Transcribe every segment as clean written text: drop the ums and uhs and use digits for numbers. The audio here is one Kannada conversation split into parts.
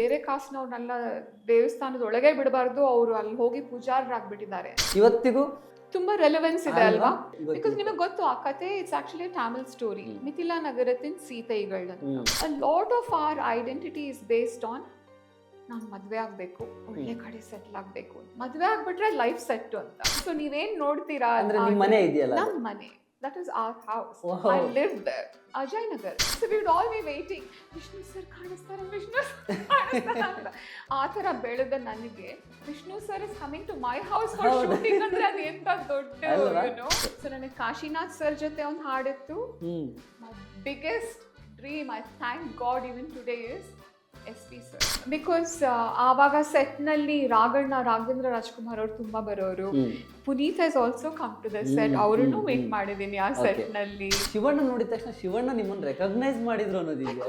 ಬೇರೆ ಕಾಸ್ಟ್ನವ್ರನ್ನೆಲ್ಲ ದೇವಸ್ಥಾನದ ಒಳಗೆ ಬಿಡಬಾರ್ದು, ಅವರು ಅಲ್ಲಿ ಹೋಗಿ ಪೂಜಾರರಾಗ್ಬಿಟ್ಟಿದ್ದಾರೆ. ಇವತ್ತಿಗೂ ತುಂಬಾ ರೆಲೆವೆನ್ಸ್ ಇದೆ ಅಲ್ವಾ? ಇವತ್ತಿಗೂ ಬಿಕಾಸ್ ನಿಮಗೆ ಗೊತ್ತು ಆ ಕತೆ it's actually Tamil story. Mithila ನಗರத்தின் ಸೀತೆಗಳು. A lot of our identity is based on ನಾನು ಮದ್ವೆ ಆಗ್ಬೇಕು, ಒಳ್ಳೆ ಕಡೆ ಸೆಟ್ಲ್ ಆಗ್ಬೇಕು, ಮದ್ವೆ ಆಗ್ಬಿಟ್ರೆ ಲೈಫ್ ಸೆಟ್ ಅಂತ. ಸೊ ನೀವೇನ್ ನೋಡ್ತೀರಾ ಅಂದ್ರೆ ನಿಮ್ ಮನೆ ಇದೆಯಲ್ಲ, ನಮ್ ಮನೆ, that is our house. Wow. I lived there. Ajay Nagar. So we would all be waiting. Vishnu sir ಕಾಣಿಸ್ತಾರ, Vishnu ಕಾಣಿಸ್ತಾರ. ಆ ಥರ ಬೆಳೆದ ನನಗೆ Vishnu sir is coming to my house for shooting ಅಂದ್ರೆ ಅದು ಎಂತ ದೊಡ್ಡ ಯುನೋ. ಸೊ ನನಗೆ ಕಾಶಿನಾಥ್ ಸರ್ ಜೊತೆ ಒಂದು ಹಾಡಿತ್ತು. My biggest dream, I thank God even today is SP sir. Because ಆವಾಗ ಸೆಟ್ನಲ್ಲಿ ರಾಘವೇಂದ್ರ ರಾಜ್ಕುಮಾರ್ ಅವ್ರು ತುಂಬಾ ಬರೋರು. Puneeth has also come to the set. ಅವರನ್ನು ಮೀಟ್ ಮಾಡಿದ್ದೀನಿ ಆ ಸೆಟ್ನಲ್ಲಿ. ಶಿವಣ್ಣ ನೋಡಿದ ತಕ್ಷಣ ಶಿವಣ್ಣ ನಿಮ್ಮನ್ನ ರೆಕಗ್ನೈಸ್ ಮಾಡಿದ್ರು ಅನ್ನೋದಿದೆಯಾ?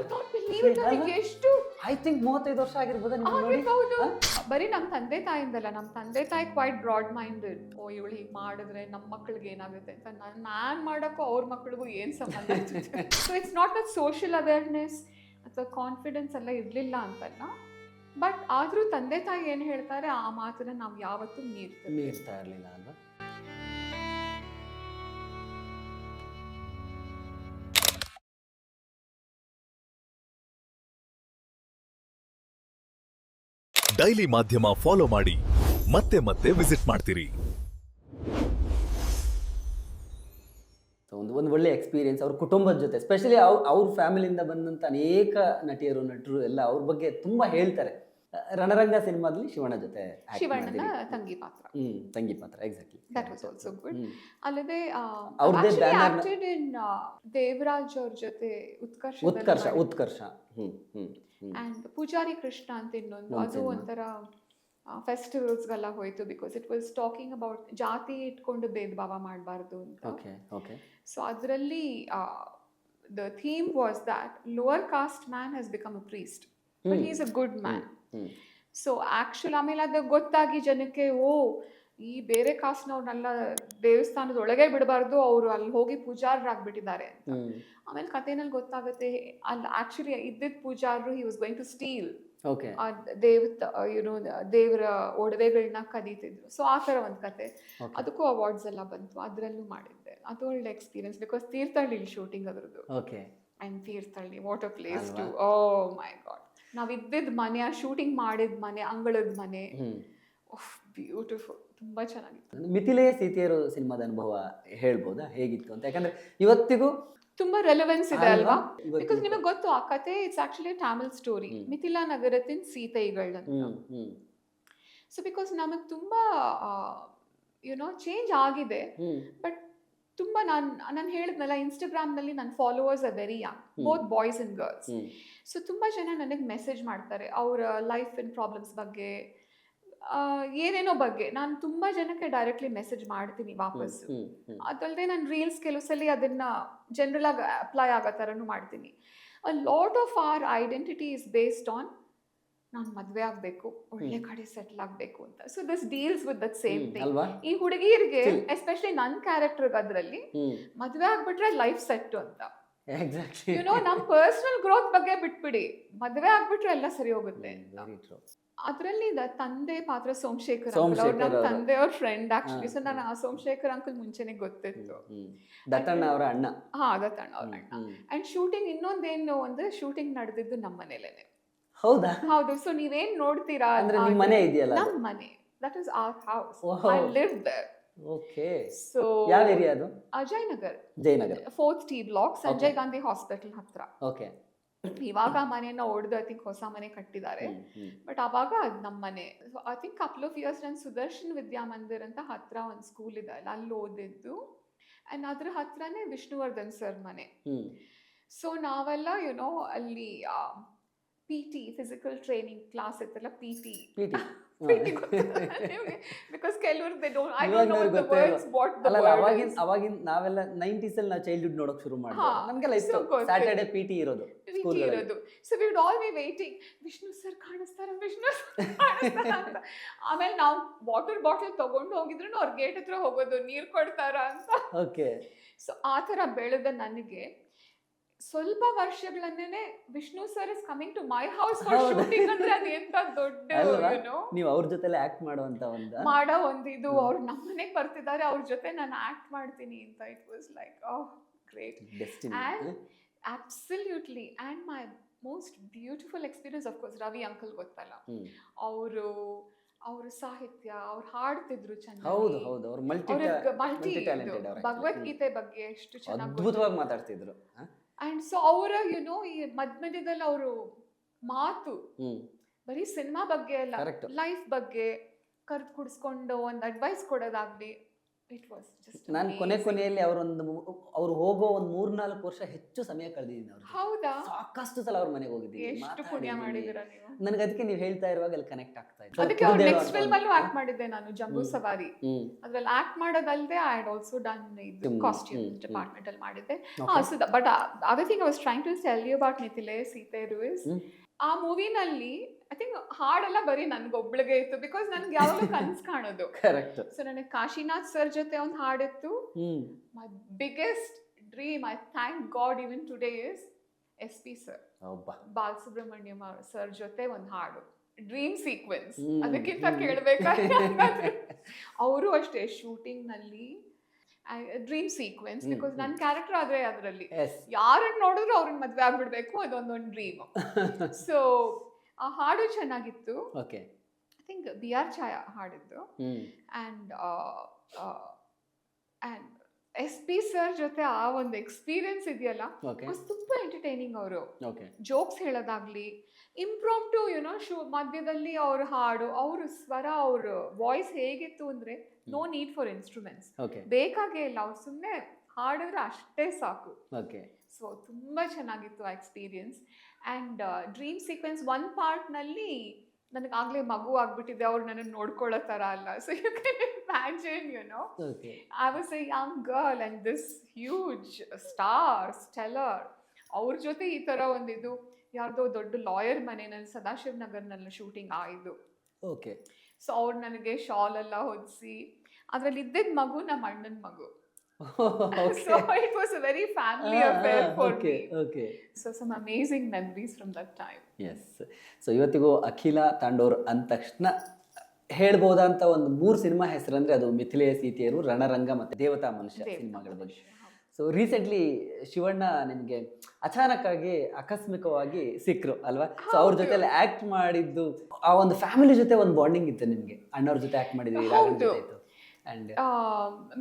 ಎಷ್ಟು ಐ ಥಿಂಕ್ 35 ವರ್ಷ ಆಗಿರ್ಬೋದಾ ನಿಮ್ಮನ್ನ ನೋಡಿ? ಆಗಿರ್ಬಹುದು. ಬರೀ ನಮ್ಮ ತಂದೆ ತಾಯಿಂದಲ್ಲ, ನಮ್ಮ ತಂದೆ ತಾಯಿ ಕ್ವೈಟ್ ಬ್ರಾಡ್ ಮೈಂಡೆಡ್. ಓ ಇವಳು ಹೀಗೆ ಮಾಡಿದ್ರೆ ನಮ್ಮ ಮಕ್ಳಿಗೆ ಏನಾಗುತ್ತೆ ಅಂತ. ನಾನು ಮಾಡೋಕ್ಕೂ ಅವ್ರ ಮಕ್ಳಿಗೂ ಏನು ಸಂಬಂಧ? So it's not a social awareness ಅಥವಾ ಕಾನ್ಫಿಡೆನ್ಸ್ ಎಲ್ಲ ಇರಲಿಲ್ಲ ಅಂತಲ್ಲ, ಬಟ್ ಆದರೂ ತಂದೆ ತಾಯಿ ಏನು ಹೇಳ್ತಾರೆ ಆ ಮಾತನ್ನ ನಾವು ಯಾವತ್ತೂ ಮೀರ್ತಾ ಇರಲಿಲ್ಲ ಅಲ್ವಾ? ಡೈಲಿ ಮಾಧ್ಯಮ ಫಾಲೋ ಮಾಡಿ, ಮತ್ತೆ ಮತ್ತೆ ವಿಸಿಟ್ ಮಾಡ್ತೀರಿ. ಒಂದು ಒಳ್ಳೆ ಎಕ್ಸ್ಪೀರಿಯನ್ಸ್ ಅವ್ರ ಕುಟುಂಬದ ಜೊತೆ, ಸ್ಪೆಷಲಿ ಅವ್ರ ಫ್ಯಾಮಿಲಿಯಿಂದ ಬಂದಂಥ ಅನೇಕ ನಟರು ಎಲ್ಲ ಅವ್ರ ಬಗ್ಗೆ ತುಂಬಾ ಹೇಳ್ತಾರೆ. ರಣರಂಗ ಸಿನಿಮಾದಲ್ಲಿ ಶಿವಣ್ಣ ಜೊತೆ ಶಿವಣ್ಣನ ತಂಗಿ ಪಾತ್ರ. ತಂಗಿ ಪಾತ್ರ, exactly. That was also good. ಅಲ್ಲದೆ ಅವ್ರದೇ ಆಕ್ಟೆಡ್ ಇನ್ ದೇವರಾಜ್ ಅವ್ರ ಜೊತೆ ಉತ್ಕರ್ಷ ಅಂಡ್ ಪೂಜಾರಿ ಕೃಷ್ಣ ಅಂತ ಇನ್ನೊಂದು, ಅದು ಒಂಥರ ಫೆಸ್ಟಿವಲ್ಸ್ಗೆಲ್ಲ ಹೋಯ್ತು. Because it was talking about ಜಾತಿ ಇಟ್ಕೊಂಡು ಭೇದ ಭಾವ ಮಾಡಬಾರ್ದು ಅಂತ. ಸೊ ಅದರಲ್ಲಿ the theme was that lower cost man has become a priest, but he is a good man. So actual ಆಮೇಲೆ ಅದು ಗೊತ್ತಾಗಿ ಜನಕ್ಕೆ, ಓ ಈ ಬೇರೆ ಕಾಸ್ಟ್ನವ್ರನ್ನೆಲ್ಲ ದೇವಸ್ಥಾನದ ಒಳಗೆ ಬಿಡಬಾರ್ದು, ಅವರು ಅಲ್ಲಿ ಹೋಗಿ ಪೂಜಾರರಾಗ್ಬಿಟ್ಟಿದ್ದಾರೆ ಅಂತ. ಆಮೇಲೆ ಕಥೆನಲ್ಲಿ ಗೊತ್ತಾಗುತ್ತೆ ಅಲ್ಲಿ ಆಕ್ಚುಲಿ ಇದ್ದಿದ್ದ ಪೂಜಾರರು he was going to steal ದೇವರ ಒಡವೆಗಳನ್ನ ಕದೀತಿದ್ರು. ಸೊ ಆ ಥರ ಒಂದು ಕತೆ. ಅದಕ್ಕೂ ಅವಾರ್ಡ್ಸ್ ಎಲ್ಲ ಬಂತು, ಅದರಲ್ಲೂ ಮಾಡಿದ್ದೆ. ಅದು ಒಳ್ಳೆ ಎಕ್ಸ್ಪೀರಿಯನ್ಸ್. ಬಿಕಾಸ್ ತೀರ್ಥಹಳ್ಳಿ ಶೂಟಿಂಗ್ ಅದ್ರದ್ದು. And Thirthahalli what a place to, oh my god. ನಾವ್ ಇದ್ದಿದ್ದ ಮನೆ, ಆ ಶೂಟಿಂಗ್ ಮಾಡಿದ ಮನೆ, ಅಂಗಳದ ಮನೆ, ಬ್ಯೂಟಿಫುಲ್, ತುಂಬಾ ಚೆನ್ನಾಗಿತ್ತು. ಮಿಥಿಲೆಯ ಸೀತೆಯರು ಸಿನಿಮಾದ ಅನುಭವ ಹೇಳ್ಬೋದಾ, ಹೇಗಿತ್ತು ಅಂತ? ಯಾಕಂದ್ರೆ ಇವತ್ತಿಗೂ ತುಂಬಾ ರೆಲೆವೆನ್ಸ್ ಇದೆ ಅಲ್ವಾ? ಬಿಕಾಸ್ ನಿಮಗೆ ಗೊತ್ತು ಆ ಕತೆ it's actually Tamil story. Mithila ನಗರத்தின் ಸೀತೆಗಳು ಅಂತ. ಸೊ ಬಿಕಾಸ್ ನಮಗೆ ತುಂಬಾ ಯುನೋ ಚೇಂಜ್ ಆಗಿದೆ. ಬಟ್ ತುಂಬಾ ನಾನು ಹೇಳಿದ್ನಲ್ಲ, ಇನ್ಸ್ಟಾಗ್ರಾಮ್ನಲ್ಲಿ ನನ್ನ followers are very Young, both boys and girls. So ತುಂಬಾ ಜನ ನನಗೆ ಮೆಸೇಜ್ ಮಾಡ್ತಾರೆ ಅವರ ಲೈಫ್ ಇನ್ ಪ್ರಾಬ್ಲಮ್ಸ್ ಬಗ್ಗೆ, ಏನೇನೋ ಬಗ್ಗೆ. ನಾನು ತುಂಬಾ ಜನಕ್ಕೆ ಡೈರೆಕ್ಟ್ಲಿ ಮೆಸೇಜ್ ಮಾಡ್ತೀನಿ ವಾಪಸ್ಸು. ಅದಲ್ಲದೆ ನಾನು ರೀಲ್ಸ್ ಕೆಲವು ಸಲ ಅದನ್ನ ಜನರಲ್ ಆಗಿ ಅಪ್ಲೈ ಆಗೋ ಥರನೂ ಮಾಡ್ತೀನಿ. A lot of our identity is based on ನಾನು ಮದ್ವೆ ಆಗ್ಬೇಕು, ಒಳ್ಳೆ ಕಡೆ ಸೆಟ್ಲ್ ಆಗ್ಬೇಕು ಅಂತ. So this deals with that same thing. ಈ ಹುಡುಗಿಯರಿಗೆ ಎಸ್ಪೆಷಲಿ ನನ್ನ ಕ್ಯಾರೆಕ್ಟರ್ ಅದ್ರಲ್ಲಿ ಮದ್ವೆ ಆಗ್ಬಿಟ್ರೆ ಲೈಫ್ ಸೆಟ್ ಅಂತ. ಯುನೋ ನಮ್ ಪರ್ಸನಲ್ ಗ್ರೋತ್ ಬಗ್ಗೆ ಬಿಟ್ಬಿಡಿ, ಮದ್ವೆ ಆಗ್ಬಿಟ್ರೆ ಎಲ್ಲ ಸರಿ ಹೋಗುತ್ತೆ ಅಂತ. ಅದರಲ್ಲಿ ತಂದೆ ಪಾತ್ರ ಸೋಮಶೇಖರ್ ಅಂಕಲ್, ಅವ್ರು ನಮ್ಮ ತಂದೆಯವ್ರ ಫ್ರೆಂಡ್ ಆಕ್ಚುಲಿ. ಸೊ ನಾನು ಆ ಸೋಮಶೇಖರ್ ಅಂಕಲ್ ಮುಂಚೆನೆ ಗೊತ್ತಿತ್ತು. ದತ್ತಣ್ಣ ಅವರ ಅಣ್ಣ. ದತ್ತಣ್ಣ ಅವ್ರ ಅಣ್ಣ. ಅಂಡ್ ಶೂಟಿಂಗ್ ಇನ್ನೊಂದೇನು ಅಂದ್ರೆ ಶೂಟಿಂಗ್ ನಡೆದಿದ್ದು ನಮ್ಮ ಮನೇಲೇನೆ. ಹೌದಾ? ಹೌದು. ಸೊ ನೀವೇನ್ ನೋಡ್ತೀರಾ ಅಂದ್ರೆ ನಿಮ್ಮ ಮನೆ ಇದೆಯಲ್ಲ, ನಮ್ಮ ಮನೆ, that is our house. I live there. Okay. So ಯಾವ ಏರಿಯಾ ಅದು? Jayanagar, 4th T block, Sanjay Gandhi hospital ಹತ್ರ. ಓಕೆ. ಇವಾಗ ಮನೆಯನ್ನ ಒಡೆದು ಐ ಥಿಂಕ್ ಹೊಸ ಮನೆ ಕಟ್ಟಿದ್ದಾರೆ. ಬಟ್ ಅವಾಗ ಅದು ನಮ್ಮ ಮನೆ. I think couple of years ನಾನು ಸುದರ್ಶನ್ ವಿದ್ಯಾಮಂದಿರ್ ಅಂತ ಹತ್ರ ಒಂದು ಸ್ಕೂಲ್ ಇದೆ ಅಲ್ಲ, ಅಲ್ಲಿ ಓದಿದ್ದು. ಅಂಡ್ ಅದ್ರ ಹತ್ರನೇ ವಿಷ್ಣುವರ್ಧನ್ ಸರ್ ಮನೆ. ಸೊ ನಾವೆಲ್ಲ ಯುನೋ ಅಲ್ಲಿ PT ಫಿಸಿಕಲ್ ಟ್ರೈನಿಂಗ್ ಕ್ಲಾಸ್ ಇತ್ತಲ್ಲ, PT ಬಿಕಾಸ್ ಕೆಲವರು they don't, I don't know the words, what the word. ಅವಾಗಿನ ನಾವೆಲ್ಲ 90s ಅಲ್ಲಿ ನಾವು ಚೈಲ್ಡ್ಹುಡ್ ನೋಡೋಕೆ ಶುರು ಮಾಡಿದ್ವಿ. ನಮಗೆಲ್ಲ ಇತ್ತು ಸ್ಯಾಟರ್ಡೆ PT ಇರೋದು ಸ್ಕೂಲ್ಗಳಲ್ಲಿ. So we would all be waiting, Vishnu sir ಕಾಣಿಸ್ತಾರ, ವಿಷ್ಣು ಸರ್ ಕಾಣಿಸ್ತಾರ ಅಂತ. ಆಮೇಲೆ ನಾವು ವಾಟರ್ ಬಾಟಲ್ ತಗೊಂಡು ಹೋಗಿದ್ರು ಅವ್ರ ಗೇಟ್ ಹತ್ರ ಹೋಗೋದು, ನೀರು ಕೊಡ್ತಾರ ಅಂತ. ಓಕೆ. ಸೊ ಆ ಥರ ಬೆಳೆದ ನನಗೆ ಸ್ವಲ್ಪ ವರ್ಷಗಳನ್ನೇ Vishnu sir is coming to my house for ಹೌದು. ಶೂಟಿಂಗ್ ಅಂದ್ರೆ ಅದು ಎಂತ ದೊಡ್ಡ ಅಲ್ವಾ? ಏನೋ ನೀವು ಅವ್ರ ಜೊತೆಲೆ ಆಕ್ಟ್ ಮಾಡುವಂತ ಒಂದು ಮಾಡೋ ಒಂದು ಇದು ಅವ್ರು ನಮ್ಮನೆಗೆ ಬರ್ತಿದ್ದಾರೆ ಅವ್ರ ಜೊತೆ ನಾನು ಆಕ್ಟ್ ಮಾಡ್ತೀನಿ ಅಂತ it was like oh great destiny. And absolutely, and my most beautiful experience, of course, Ravi uncle ಗೊತ್ತಲ್ಲ, ಅವರು ಸಾಹಿತ್ಯ, ಅವ್ರು ಹಾಡ್ತಿದ್ರು ಹೌದು ಚೆನ್ನಾಗಿ, ಹೌದು, ಅವ್ರು ಅವ್ರಿಗೆ ಮಲ್ಟಿ ಟ್ಯಾಲೆಂಟೆಡ್, ಅವ್ರು ಭಗವದ್ಗೀತೆ ಬಗ್ಗೆ ಎಷ್ಟು ಚೆನ್ನಾಗಿ ಅದ್ಭುತವಾಗಿ ಮಾತಾಡ್ತಿದ್ರು. ಅಂಡ್ ಸೊ ಅವರ ಈ ಮಧ್ಯದಲ್ಲಿ ಅವರು ಮಾತು ಬರೀ ಸಿನಿಮಾ ಬಗ್ಗೆ ಅಲ್ಲ, Correct. ಲೈಫ್ ಬಗ್ಗೆ ಕರ್ದು ಕುಡಿಸ್ಕೊಂಡು ಒಂದು ಅಡ್ವೈಸ್ ಕೊಡೋದಾಗ್ಲಿ, ಇಟ್ ವಾಸ್ ಜಸ್ಟ್ ನಾನು ಕೊನೆಯಲ್ಲಿ ಅವ್ರು ಹೋಗೋ ಒಂದು 3-4 ವರ್ಷ ಹೆಚ್ಚು ಸಮಯ ಕಳೆದಿದ್ದೀನಿ ಅವ್ರು. ಹೌದಾ, ಸಾಕಷ್ಟು ಸಲ ಅವ್ರ ಮನೆಗೆ ಹೋಗಿದ್ದೀನಿ, ಎಷ್ಟು ಪುಣ್ಯ ಮಾಡಿದಿರ ನೀವು. ನನಗೆ ಅದಕ್ಕೆ ನೀವು ಹೇಳ್ತಾ ಇರುವಾಗ ಅಲ್ಲಿ ಕನೆಕ್ಟ್ ಆಗ್ತಾ ಇತ್ತು. ಅದಕ್ಕೆ ಅವ್ರ ನೆಕ್ಸ್ಟ್ ಫಿಲ್ಮ್ ಅಲ್ಲೂ ಆಕ್ಟ್ ಮಾಡಿದ್ದೆ ನಾನು, ಜಂಬೂ ಸವಾರಿ. ಅದ್ರಲ್ಲಿ ಆಕ್ಟ್ ಮಾಡೋದಲ್ದೆ ಐ ಹ್ಯಾಡ್ ಆಲ್ಸೋ ಡನ್ ಇದು ಕಾಸ್ಟ್ಯೂಮ್ ಡಿಪಾರ್ಟ್ಮೆಂಟ್ ಅಲ್ಲಿ ಮಾಡಿದ್ದೆ. So but other thing I was trying to tell you about Mithile Seetheyaru is, ಆ ಮೂವಿನಲ್ಲಿ ಐ ಥಿಂಕ್ ಹಾಡೆಲ್ಲ ಬರೀ ನನ್ಗೊಬ್ಳಿಗೆ ಇತ್ತು, ಬಿಕಾಸ್ ನನ್ಗೆ ಯಾವಾಗಲೂ ಕನ್ಸ್ ಕಾಣೋದು. ಕರೆಕ್ಟ್. ಸೊ ನನಗೆ ಕಾಶಿನಾಥ್ ಸರ್ ಜೊತೆ ಒಂದು ಹಾಡಿತ್ತು. My biggest dream, I thank God even today, is SP sir, Balasubrahmanyam sir ಜೊತೆ ಒಂದು ಹಾಡು, ಡ್ರೀಮ್ ಸೀಕ್ವೆನ್ಸ್. ಅದಕ್ಕಿಂತ ಕೇಳ್ಬೇಕಾದ್ರೆ ಅವರು ಅಷ್ಟೇ ಶೂಟಿಂಗ್ ನಲ್ಲಿ ಡ್ರೀಮ್ ಸೀಕ್ವೆನ್ಸ್, ಬಿಕಾಸ್ ನನ್ನ ಕ್ಯಾರೆಕ್ಟರ್ ಆದ್ರೆ ಅದರಲ್ಲಿ ಯಾರನ್ನ ನೋಡಿದ್ರು ಅವ್ರನ್ನ ಮದ್ವೆ ಆಗ್ಬಿಡ್ಬೇಕು, ಅದೊಂದೊಂದು ಡ್ರೀಮ್. ಸೊ ಆ ಹಾಡು ಚೆನ್ನಾಗಿತ್ತು. Okay, I think BR Chaya ಹಾಡಿದ್ದು. ಅಂಡ್ SP ಸರ್ ಜೊತೆ ಆ ಒಂದು ಎಕ್ಸ್ಪೀರಿಯನ್ಸ್ ಇದೆಯಲ್ಲ, ತುಂಬಾ ಎಂಟರ್ಟೈನಿಂಗ್. ಅವರು ಜೋಕ್ಸ್ ಹೇಳೋದಾಗ್ಲಿ, ಇಂಪ್ರಾಂಪ್ಟು ಮಧ್ಯದಲ್ಲಿ ಅವ್ರ ಹಾಡು, ಅವ್ರ ಸ್ವರ, ಅವ್ರ ವಾಯ್ಸ್ ಹೇಗಿತ್ತು ಅಂದ್ರೆ ನೋ ನೀಡ್ ಫಾರ್ ಇನ್ಸ್ಟ್ರೂಮೆಂಟ್ಸ್, ಬೇಕಾಗೇ ಇಲ್ಲ, ಅವ್ರು ಸುಮ್ಮನೆ ಹಾಡಿದ್ರೆ ಅಷ್ಟೇ ಸಾಕು. ಸೊ ತುಂಬಾ ಚೆನ್ನಾಗಿತ್ತು ಆ experience. And dream sequence one part ನಲ್ಲಿ ನನಗಾಗ್ಲೇ ಮಗು ಆಗ್ಬಿಟ್ಟಿದೆ, ಅವ್ರು ನನ್ನ ನೋಡ್ಕೊಳ್ಳೋ ತರ ಅಲ್ಲ. So you can imagine, I was a young girl and this huge star stellar, ಅವ್ರ ಜೊತೆ ಈ ತರ ಒಂದಿದು ಯಾರ್ದೋ ದೊಡ್ಡ ಲಾಯರ್ ಮನೆಯಲ್ಲಿ ಸದಾಶಿವ್ ನಗರ್ನಲ್ಲಿ ಶೂಟಿಂಗ್ ಆಯಿತು. ಸೊ ಅವ್ರು ನನಗೆ ಶಾಲ್ ಎಲ್ಲ ಹೊದಿಸಿ, ಅದ್ರಲ್ಲಿ ಇದ್ದಿದ್ದ ಮಗು ನಮ್ಮ ಅಣ್ಣನ ಮಗು. So it was a very family affair for me. So some amazing memories from that time. Yes. So ಇವತ್ತಿಗೂ ಅಖಿಲ ತಾಂಡೋರ್ ಅಂದ ತಕ್ಷಣ ಹೇಳ್ಬೋದಂತ ಒಂದು 3 ಸಿನಿಮಾ ಹೆಸರಂದ್ರೆ ಅದು ಮಿಥಿಲೆ ಸೀತೆಯರು, ರಣರಂಗ ಮತ್ತೆ ದೇವತಾ ಮನುಷ್ಯ ಸಿನಿಮಾಗಳ ಬಗ್ಗೆ. ಸೊ ರೀಸೆಂಟ್ಲಿ ಶಿವಣ್ಣ ನಿಮಗೆ ಅಚಾನಕ್ ಆಗಿ ಆಕಸ್ಮಿಕವಾಗಿ ಸಿಕ್ಕರು ಅಲ್ವಾ? ಸೊ ಅವ್ರ ಜೊತೆ ಆಕ್ಟ್ ಮಾಡಿದ್ದು, ಆ ಒಂದು ಫ್ಯಾಮಿಲಿ ಜೊತೆ ಒಂದು ಬಾಂಡಿಂಗ್ ಇತ್ತು ನಿಮಗೆ, ಅಣ್ಣವ್ರ ಜೊತೆ ಆಕ್ಟ್ ಮಾಡಿದ್ವಿ,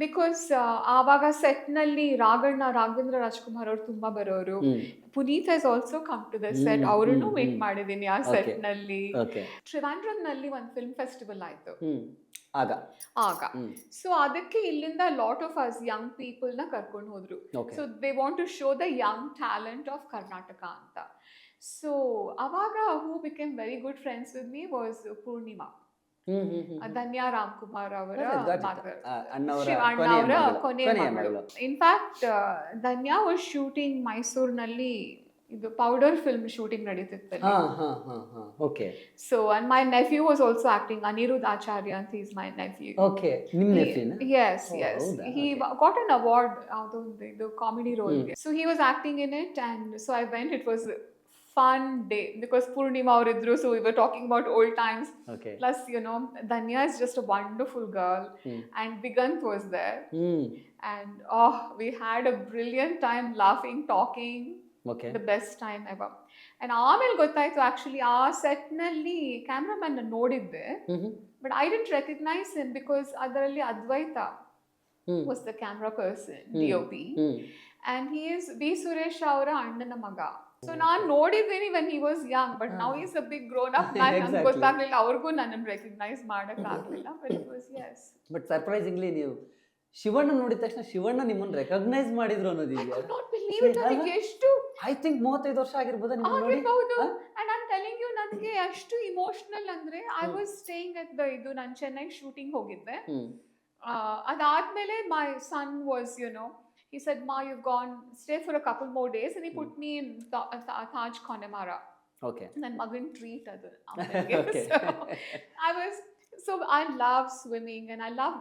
ಬಿಕಾಸ್ ಆವಾಗ ಸೆಟ್ ನಲ್ಲಿ ರಾಘವೇಂದ್ರ ರಾಜ್ಕುಮಾರ್ ಅವ್ರು ತುಂಬಾ ಬರೋರು. Puneeth has also come to the set, ಅವ್ರನ್ನು ಮೀಟ್ ಮಾಡಿದೀನಿ ಆ ಸೆಟ್ ನಲ್ಲಿ. ಟ್ರಿವಾಂಡ್ರಮ್ ನಲ್ಲಿ ಒಂದು ಫಿಲ್ಮ್ ಫೆಸ್ಟಿವಲ್ ಆಯ್ತು ಆಗ. ಸೊ ಅದಕ್ಕೆ ಇಲ್ಲಿಂದ lot of us young people ನ ಕರ್ಕೊಂಡು ಹೋದ್ರು. So they want to show the young talent of Karnataka ಅಂತ. ಸೊ ಅವಾಗ who became very good friends with me was Poornima, Dhanya Ramkumar ಅವರ ಕೊನೆಯ ಮಗಳು. ಇನ್ಫ್ಯಾಕ್ಟ್ ಧನ್ಯಾ ವಾಸ್ ಶೂಟಿಂಗ್ ಮೈಸೂರಿನಲ್ಲಿ, ಇದು ಪೌಡರ್ ಫಿಲ್ಮ್ ಶೂಟಿಂಗ್ ನಡೀತಿತ್ತು. So and my nephew was also acting, Aniruddh Acharya ಅಂತ, is my nephew. Yes, he got an award ಯಾವುದೋ ಒಂದು ಇದು comedy role. So he was acting in it, and so I went. It was fun day because Purnima avridru, so we were talking about old times. Plus Dhanya is just a wonderful girl, and Vigant was there, and we had a brilliant time laughing, talking, the best time ever. And ಆಮೇಲೆ ಗೊತ್ತಾಯ್ತು ಆಕ್ಚುಲಿ ಆ ಸೆಟ್ ನಲ್ಲಿ ಕ್ಯಾಮ್ರಾಮನ್ ನೋಡಿದ್ದೆ, but I didn't recognize him because ಅದರಲ್ಲಿ ಅದ್ವೈತ was the camera person, DOP, and he is B. Suresh ಅವರ ಅಣ್ಣನ ಮಗ. ಸೊ ನಾನ್ ನೋಡಿದ್ದೀನಿ when he was young, but now he's a big grown up man. ನಂಗೆ ಗೊತ್ತಾಗ್ಲಿಲ್ಲ, ಅವ್ರಿಗೂ ನನ್ನನ್ನು ರೆಕಗ್ನೈಸ್ ಮಾಡಕ್ ಆಗ್ಲಿಲ್ಲ, but it was yes. But surprisingly ನೀವು ಶಿವಣ್ಣ ನೋಡಿದ ತಕ್ಷಣ ಶಿವಣ್ಣ ನಿಮ್ಮನ್ನು ರೆಕಗ್ನೈಸ್ ಮಾಡಿದ್ರು ಅನ್ನೋದಿದೆಯಾ? ಎಷ್ಟು ಐ ಥಿಂಕ್ 35 ವರ್ಷ ಆಗಿರ್ಬೋದು ನಿಮ್ಮನ್ನು ನೋಡಿ. and I'm telling you, ನನಗೆ ಅಷ್ಟು ಇಮೋಷನಲ್ ಅಂದ್ರೆ, I was staying at the ಇದು ನಾನು ಚೆನ್ನೈ ಶೂಟಿಂಗ್ ಹೋಗಿದ್ದೆ. ಅದಾದ್ಮೇಲೆ my son was he said, Ma, you've gone, stay for a couple more days, and he put me in Taj Connemara. Nan magan treat adu. So I was, So I love swimming and I love,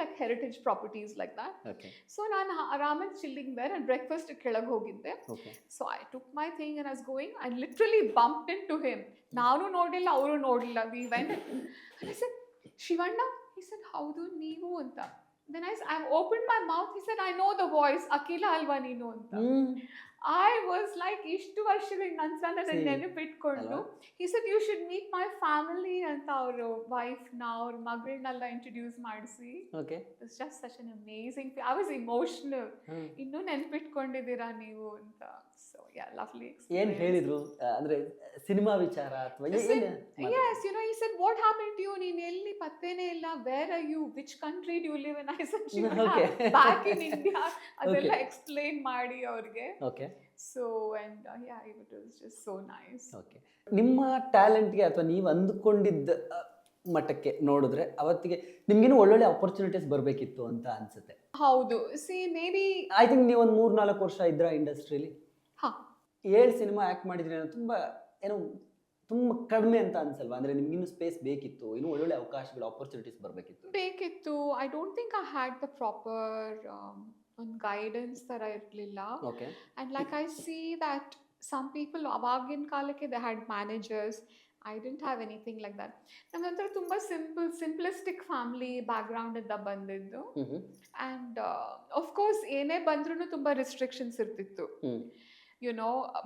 like heritage properties like that. Okay So ನಾನು ಆರಾಮಾಗಿ chilling there and breakfast ಕೆಳಗೆ ಹೋಗಿದ್ದೆ. Okay So I took my thing and I was going. I literally bumped into him. ನಾನು ನೋಡಿಲ್ಲ, ಅವರು ನೋಡಿಲ್ಲ. We went. And I said, Shivanna. He said, ಹೌದು ನೀವು ಅಂತ. Then I opened my mouth. He said, I know the voice. Akila alva ನೀನು ಅಂತ. I was like, ಇಷ್ಟು ವರ್ಷಗಳ ನಂತರ ನನ್ನ ನೆನಪಿಟ್ಕೊಂಡು, he said, you should meet my family ಅಂತ ಅವ್ರ ವೈಫ್ನ ಅವ್ರ ಮಗಳನ್ನೆಲ್ಲ ಇಂಟ್ರೊಡ್ಯೂಸ್ ಮಾಡಿಸಿ. Okay It's just such an amazing I was emotional. ಇನ್ನೂ ನೆನಪಿಟ್ಕೊಂಡಿದ್ದೀರಾ ನೀವು ಅಂತ. So yeah, lovely experience. ಏನ್ ಹೇಳಿದ್ರು ಅಂದ್ರೆ ಸಿನಿಮಾ ವಿಚಾರ ಅಥವಾ Yes, he said, what happened to you? ನೀನ್ ಎಲ್ಲಿ ಪತ್ತೇನೇ ಇಲ್ಲ. Where are you? Which country do you live in? I said, Okay. back in India. ಅದೆಲ್ಲ explain ಮಾಡಿ ಅವ್ರಿಗೆ. Okay So and yeah, it was just so nice. Okay ನಿಮ್ಮ ಟ್ಯಾಲೆಂಟ್ಗೆ ಅಥವಾ ನೀವು ಅಂದುಕೊಂಡಿದ್ದ ಮಟ್ಟಕ್ಕೆ ನೋಡಿದ್ರೆ ಅವತ್ತಿಗೆ ನಿಮ್ಗಿನ್ನೂ ಒಳ್ಳೊಳ್ಳೆ ಆಪರ್ಚುನಿಟೀಸ್ ಬರಬೇಕಿತ್ತು ಅಂತ ಅನ್ಸುತ್ತೆ. ಹೌದು. See, maybe ಐ ಥಿಂಕ್ ನೀವು ಒಂದು 3-4 ವರ್ಷ ಇದ್ರ ಇಂಡಸ್ಟ್ರಿಲಿ. ಹಾ 7 ಸಿನಿಮಾ ಆ್ಯಕ್ಟ್ ಮಾಡಿದ್ರೆ ತುಂಬ ಕಡಿಮೆ ಅಂತ ಅನ್ಸಲ್ವಾ? ಅಂದ್ರೆ ನಿಮ್ಗಿನ್ನೂ ಸ್ಪೇಸ್ ಬೇಕಿತ್ತು, ಇನ್ನೂ ಒಳ್ಳೊಳ್ಳೆ ಅವಕಾಶಗಳು ಆಪರ್ಚುನಿಟೀಸ್ ಬೇಕಿತ್ತು. I don't think I had the proper ಒಂದು ಗೈಡೆನ್ಸ್ ಥರ ಇರಲಿಲ್ಲ. Okay And like I see that some people ಅವಾಗಿನ ಕಾಲಕ್ಕೆ they had managers. I didn't have anything like that. ನಮ್ಮಂತರ ತುಂಬ ಸಿಂಪ್ಲಿಸ್ಟಿಕ್ ಫ್ಯಾಮಿಲಿ ಬ್ಯಾಕ್ಗ್ರೌಂಡ್ ಇಂದ ಬಂದಿದ್ದು. ಆ್ಯಂಡ್ ಆಫ್ ಕೋರ್ಸ್ ಏನೇ ಬಂದ್ರೂ ತುಂಬ ರಿಸ್ಟ್ರಿಕ್ಷನ್ಸ್ ಇರ್ತಿತ್ತು.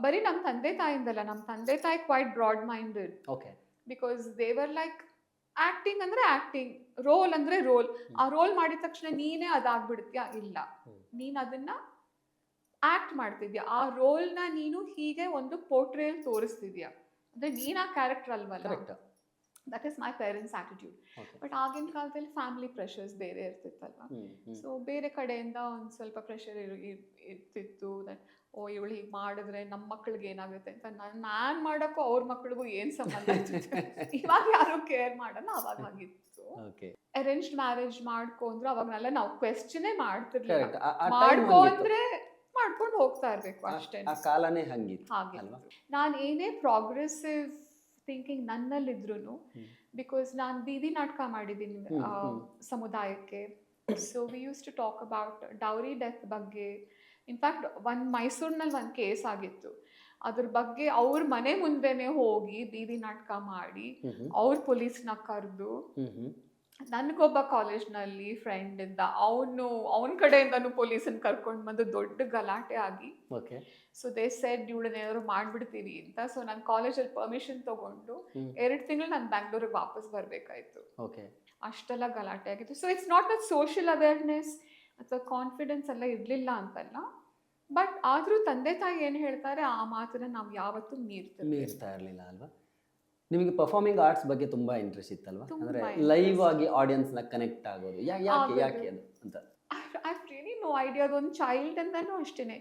ಬರೀ ನಮ್ಮ ತಂದೆ ತಾಯಿಂದಲ್ಲ, ನಮ್ಮ ತಂದೆ ತಾಯಿ quite broad minded. Okay because they were like acting ಅಂದ್ರೆ ಆಕ್ಟಿಂಗ್, ರೋಲ್ ಅಂದ್ರೆ ರೋಲ್. ಆ ರೋಲ್ ಮಾಡಿದ ತಕ್ಷಣ ನೀನೇ ಅದಾಗ್ಬಿಡ್ತೀಯಾ? ಇಲ್ಲ, ನೀನ್ ಅದನ್ನ ಆಕ್ಟ್ ಮಾಡ್ತಿದ್ಯಾ, ಆ ರೋಲ್ನ ನೀನು ಹೀಗೆ ಒಂದು ಪೋರ್ಟ್ರೇಲ್ ತೋರಿಸ್ತಿದ್ಯಾ, ಅಂದ್ರೆ ನೀನ್ ಆ ಕ್ಯಾರೆಕ್ಟರ್ ಅಲ್ವಲ್ಲ. That is my parents attitude. But ಆಗಿನ ಕಾಲದಲ್ಲಿ ಫ್ಯಾಮಿಲಿ ಪ್ರೆಷರ್ಸ್ ಬೇರೆ ಇರ್ತಿತ್ತಲ್ವ. ಸೊ ಬೇರೆ ಕಡೆಯಿಂದ ಒಂದು ಸ್ವಲ್ಪ ಪ್ರೆಷರ್ ಇರ್ತಿತ್ತು. ದಟ್ ಇವಳು ಹೀಗೆ ಮಾಡಿದ್ರೆ ನಮ್ಮ ಮಕ್ಳಿಗೆ ಏನಾಗುತ್ತೆ ಅಂತ. ನಾನು ಮಾಡೋಕ್ಕೂ ಅವ್ರ ಮಕ್ಳಿಗೂ ಏನು ಸಂಬಂಧ ಇರ್ತಿತ್ತು. ಇವಾಗ ಯಾರು ಕೇರ್ ಮಾಡೋಣ, ಅವಾಗ ಆಗಿತ್ತು. ಅರೇಂಜ್ಡ್ ಮ್ಯಾರೇಜ್ ಮಾಡ್ಕೊಂಡ್ರು ಅವಾಗನೆಲ್ಲ ನಾವು ಕ್ವೆಶ್ಚನೇ ಮಾಡ್ತಿರ್ಲಿಲ್ಲ. ಮಾಡ್ಕೊ ಅಂದ್ರೆ ಮಾಡ್ಕೊಂಡು ಹೋಗ್ತಾ ಇರ್ಬೇಕು ಅಷ್ಟೇ. ಹಾಗೆ ನಾನು ಏನೇ ಪ್ರೋಗ್ರೆಸಿವ್ ಥಿಂಕಿಂಗ್ ನನ್ನಲ್ಲಿದ್ರು, ಬಿಕಾಸ್ ನಾನು ಬೀದಿ ನಾಟಕ ಮಾಡಿದ್ದೀನಿ ಸಮುದಾಯಕ್ಕೆ. So we use to talk about dowry death ಬಗ್ಗೆ. ಇನ್ಫ್ಯಾಕ್ಟ್ ಮೈಸೂರಿನಲ್ಲಿ ಒಂದು ಕೇಸ್ ಆಗಿತ್ತು. ಅದ್ರ ಬಗ್ಗೆ ಅವ್ರ ಮನೆ ಮುಂದೆನೆ ಹೋಗಿ ಬೀದಿ ನಾಟಕ ಮಾಡಿ ಅವ್ರ ಪೊಲೀಸ್ನ ಕರೆದು, ನನಗೊಬ್ಬ ಕಾಲೇಜ್ನಲ್ಲಿ ಫ್ರೆಂಡ್ ಇದ್ದ, ಅವನ ಕಡೆಯಿಂದನೂ ಪೊಲೀಸನ್ನ ಕರ್ಕೊಂಡು ಬಂದು ದೊಡ್ಡ ಗಲಾಟೆ ಆಗಿ. ಸೊ ದೇ ಸೆಡ್ ಇವಳನ್ನೇನಾದ್ರು ಮಾಡ್ಬಿಡ್ತೀವಿ ಅಂತ. ಸೊ ನಾನು ಕಾಲೇಜಲ್ಲಿ ಪರ್ಮಿಷನ್ ತಗೊಂಡು 2 ತಿಂಗಳು ನಾನು ಬ್ಯಾಂಗ್ಳೂರಿಗೆ ವಾಪಸ್ ಬರಬೇಕಾಯ್ತು. ಅಷ್ಟೆಲ್ಲ ಗಲಾಟೆ ಆಗಿತ್ತು. So it's not a social awareness ಅಥವಾ ಕಾನ್ಫಿಡೆನ್ಸ್ ಎಲ್ಲ ಇರಲಿಲ್ಲ ಅಂತಲ್ಲ, ಬಟ್ ಆದರೂ ತಂದೆ ತಾಯಿ ಏನು ಹೇಳ್ತಾರೆ ಆ ಮಾತನ್ನ ನಾವು ಯಾವತ್ತೂ ಮೀರ್ತಾ ಇರಲಿಲ್ಲ ಅಲ್ವಾ? ನಿಮಗೆ ಪರ್ಫಾರ್ಮಿಂಗ್ ಆರ್ಟ್ಸ್ ಬಗ್ಗೆ ತುಂಬಾ ಇಂಟ್ರೆಸ್ಟ್ ಇತ್ತಲ್ವಾ? ಅಂದ್ರೆ ಲೈವ್ ಆಗಿ ಆಡಿಯನ್ಸ್ ನ ಕನೆಕ್ಟ್ ಆಗೋದು ಯಾಕೆ ಅದು ಅಂತ? I really no idea. ಅದೊಂದು ಚೈಲ್ಡ್ ಅಂದನೂ ಅಷ್ಟೇ.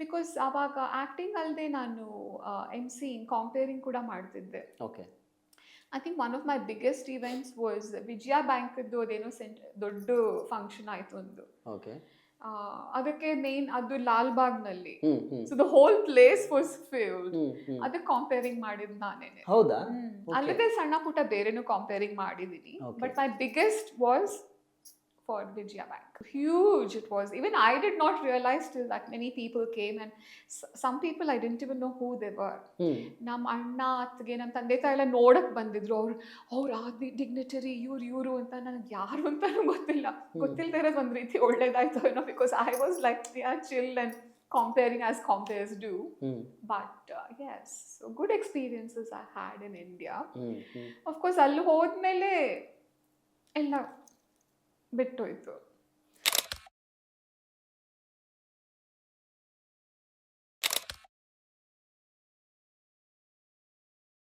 ಬಿಕಾಸ್ ಆವಾಗ ಆ್ಯಕ್ಟಿಂಗ್ ಅಲ್ಲದೆ ನಾನು MC ಕಾಂಪೇರಿಂಗ್ ಕೂಡ ಮಾಡ್ತಿದ್ದೆ. Okay. I think one of my biggest events was Vijaya ಬ್ಯಾಂಕ್ದು ಅದೇನೋ ದೊಡ್ಡ ಫಂಕ್ಷನ್ ಆಯಿತು ಒಂದು. ಓಕೆ. ಅದಕ್ಕೆ ಮೇನ್ ಅದು ಲಾಲ್ಬಾಗ್ನಲ್ಲಿ. So the whole place was filled. ಅದಕ್ಕೆ ಕಾಂಪೇರಿಂಗ್ ಮಾಡಿದ್ ನಾನೇನೆ. ಹೌದಾ? ಅಲ್ಲದೆ ಸಣ್ಣ ಪುಟ್ಟ ಬೇರೆನೂ ಕಾಂಪೇರಿಂಗ್ ಮಾಡಿದೀನಿ. But my biggest was for Vijaya Bank. Huge it was. Even I did not realize till that many people came, and some people I didn't even know who they were. ನಮ್ಮ ಅಣ್ಣ ಅತ್ತಿಗೆ ನಮ್ಮ ತಂದೆ ತಾಯಿ ಎಲ್ಲ ನೋಡಕ್ ಬಂದಿದ್ರು. ಅವ್ರು ಆ ಡಿಗ್ನಿಟರಿ ಇವ್ರು ಅಂತ ನನಗೆ ಯಾರು ಅಂತಾನೂ ಗೊತ್ತಿಲ್ಲದೆ ಇರೋದು ಒಂದು ರೀತಿ ಒಳ್ಳೇದಾಯ್ತು ಏನೋ. Because I was like chill and comparing as compares do. But yes, so good experiences I had in India. Of course ಅಲ್ಲಿ ಹೋದ್ಮೇಲೆ ಎಲ್ಲ ಬಿಟ್ಟೋಯ್ತು.